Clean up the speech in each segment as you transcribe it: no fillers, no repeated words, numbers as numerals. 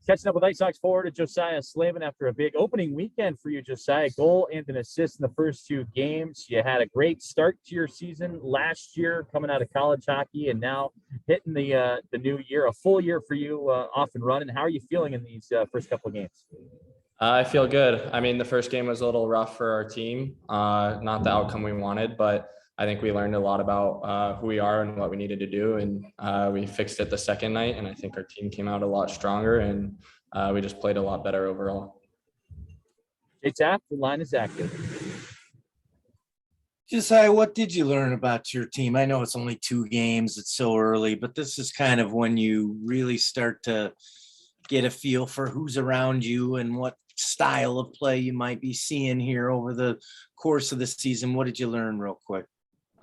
Catching up with IceHogs forward Josiah Slavin after a big opening weekend for you, Josiah. Goal and an assist in the first two games. You had a great start to your season last year coming out of college hockey, and now hitting the new year, a full year for you off and running. How are you feeling in these first couple of games? I feel good. I mean, the first game was a little rough for our team, not the outcome we wanted, but I think we learned a lot about who we are and what we needed to do. And we fixed it the second night. And I think our team came out a lot stronger and we just played a lot better overall. It's up. The line is active. Josiah, what did you learn about your team? I know it's only 2 games. It's so early, but this is kind of when you really start to get a feel for who's around you and what style of play you might be seeing here over the course of the season. What did you learn real quick?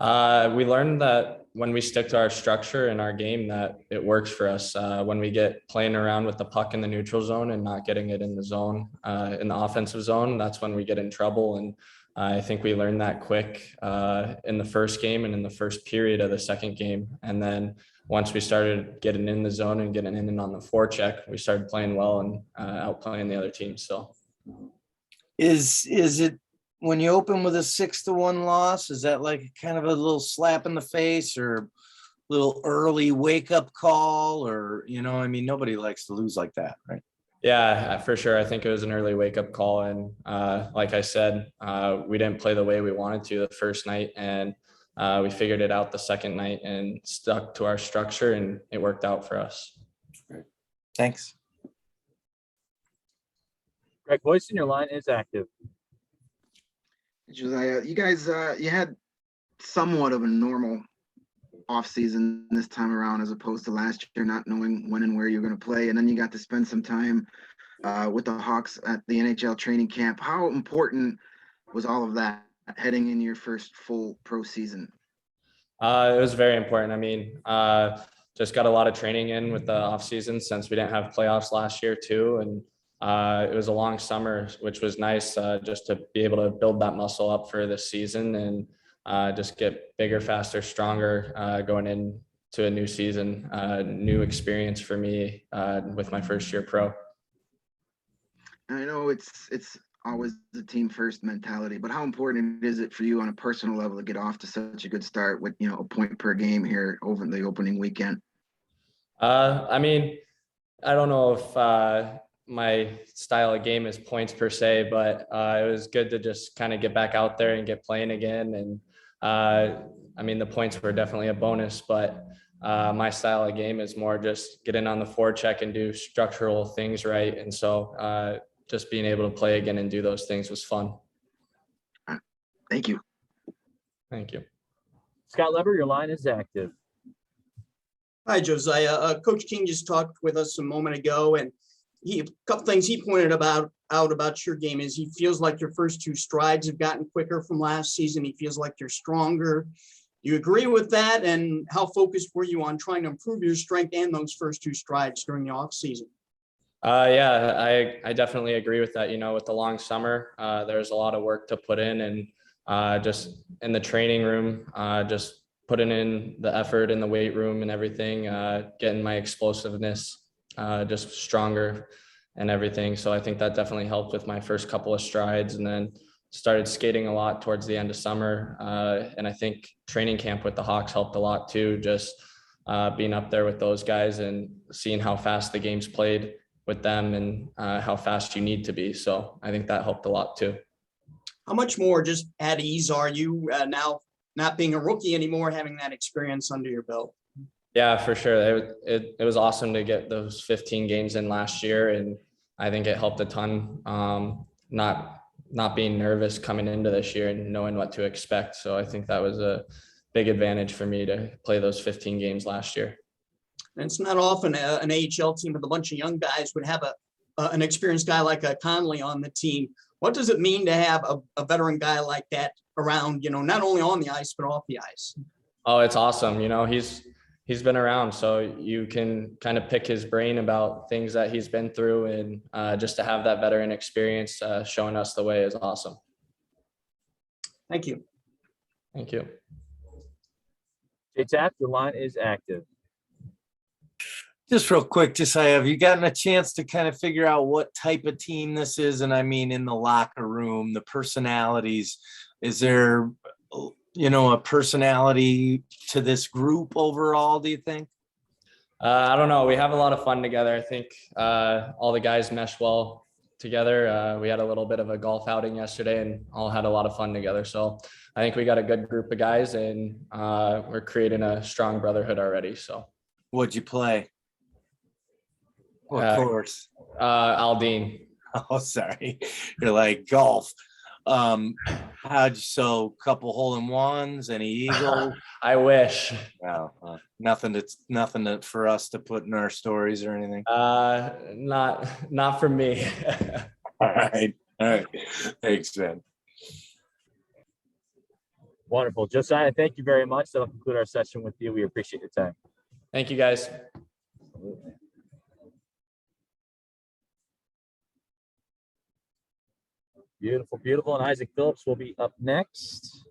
We learned that when we stick to our structure in our game, that it works for us. When we get playing around with the puck in the neutral zone and not getting it in the zone, in the offensive zone, that's when we get in trouble. And I think we learned that quick in the first game and in the first period of the second game. And then once we started getting in the zone and getting in and on the forecheck, we started playing well and outplaying the other team. So is it, when you open with a 6-1 loss, is that like kind of a little slap in the face or a little early wake up call? Or, you know, I mean, nobody likes to lose like that, right? Yeah, for sure. I think it was an early wake up call. And like I said, we didn't play the way we wanted to the first night. And we figured it out the second night and stuck to our structure, and it worked out for us. Great. Thanks. Greg Boyson, your line is active. Josiah, you guys, you had somewhat of a normal offseason this time around as opposed to last year, not knowing when and where you're going to play. And then you got to spend some time with the Hawks at the NHL training camp. How important was all of that heading in your first full pro season? It was very important. I mean, just got a lot of training in with the offseason since we didn't have playoffs last year too. And it was a long summer, which was nice just to be able to build that muscle up for this season and just get bigger, faster, stronger going into a new season, new experience for me with my first year pro. I know it's always the team first mentality, but how important is it for you on a personal level to get off to such a good start with, you know, a point per game here over the opening weekend? I mean, I don't know if my style of game is points per se, but it was good to just kind of get back out there and get playing again. And I mean, the points were definitely a bonus, but my style of game is more just get in on the forecheck and do structural things right. And so just being able to play again and do those things was fun. Thank you. Thank you. Scott Leber, your line is active. Hi, Josiah. Coach King just talked with us a moment ago, and a couple things he pointed out about your game is he feels like your first 2 strides have gotten quicker from last season. He feels like you're stronger. Do you agree with that? And how focused were you on trying to improve your strength and those first 2 strides during the off season? Yeah, I definitely agree with that. You know, with the long summer, there's a lot of work to put in, and just in the training room, just putting in the effort in the weight room and everything, getting my explosiveness just stronger and everything. So I think that definitely helped with my first couple of strides, and then started skating a lot towards the end of summer. And I think training camp with the Hawks helped a lot too, just being up there with those guys and seeing how fast the game's played with them and how fast you need to be. So I think that helped a lot too. How much more just at ease are you now, not being a rookie anymore, having that experience under your belt? Yeah, for sure. It was awesome to get those 15 games in last year, and I think it helped a ton. Not being nervous coming into this year and knowing what to expect. So I think that was a big advantage for me to play those 15 games last year. And it's not often an AHL team with a bunch of young guys would have an experienced guy like a Conley on the team. What does it mean to have a veteran guy like that around, you know, not only on the ice, but off the ice? Oh, it's awesome. You know, he's been around, so you can kind of pick his brain about things that he's been through, and just to have that veteran experience showing us the way is awesome. Thank you. Thank you. Jay Tapp, your line is active. Just real quick, Josiah, have you gotten a chance to kind of figure out what type of team this is? And I mean, in the locker room, the personalities, is there, a personality to this group overall, do you think? I don't know. We have a lot of fun together. I think all the guys mesh well together. We had a little bit of a golf outing yesterday and all had a lot of fun together. So I think we got a good group of guys and we're creating a strong brotherhood already. So What'd you play? What course? Aldine. Oh, sorry. You're like golf. So couple hole-in-ones, any eagles? I wish. No, nothing for us to put in our stories or anything. Not for me. All right. Thanks, man. Wonderful. Josiah, thank you very much. That'll conclude our session with you. We appreciate your time. Thank you, guys. Beautiful, beautiful. And Isaac Phillips will be up next.